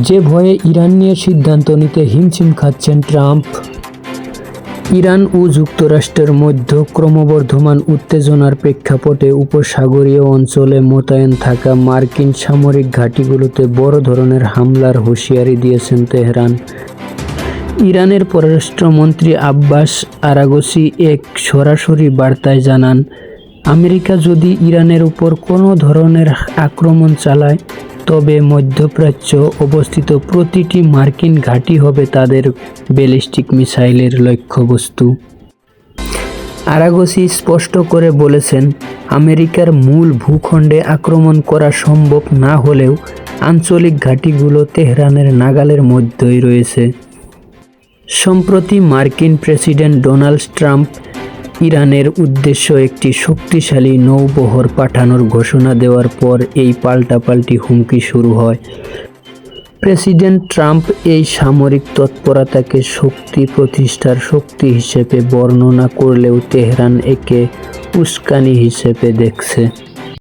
যে ভয়ে ইরান নিয়ে সিদ্ধান্ত নিতে হিমশিম খাচ্ছেন ট্রাম্প। ইরান ও যুক্তরাষ্ট্রের মধ্যে ক্রমবর্ধমান উত্তেজনার প্রেক্ষাপটে উপসাগরীয় অঞ্চলে মোতায়েন থাকা মার্কিন সামরিক ঘাঁটিগুলোতে বড় ধরনের হামলার হুঁশিয়ারি দিয়েছেন তেহরান। ইরানের পররাষ্ট্রমন্ত্রী আব্বাস আরাগচি এক সরাসরি বার্তায় জানান, আমেরিকা যদি ইরানের উপর কোনো ধরনের আক্রমণ চালায়, তবে মধ্যপ্রাচ্য অবস্থিত প্রতিটি মার্কিন ঘাঁটি হবে তাদের ব্যালিস্টিক মিসাইলের লক্ষ্যবস্তু। আরাগচি স্পষ্ট করে বলেছেন, আমেরিকার মূল ভূখণ্ডে আক্রমণ করা সম্ভব না হলেও আঞ্চলিক ঘাঁটিগুলো তেহরানের নাগালের মধ্যেই রয়েছে। সম্প্রতি মার্কিন প্রেসিডেন্ট ডোনাল্ড ট্রাম্প ইরানের উদ্দেশ্যে একটি শক্তিশালী নৌবহর পাঠানোর ঘোষণা দেওয়ার পর এই পাল্টাপাল্টি হুমকি শুরু হয়। প্রেসিডেন্ট ট্রাম্প এই সামরিক তৎপরতাকে শক্তি প্রতিষ্ঠার শক্তি হিসেবে বর্ণনা করলেও তেহরান একে উস্কানি হিসেবে দেখছে।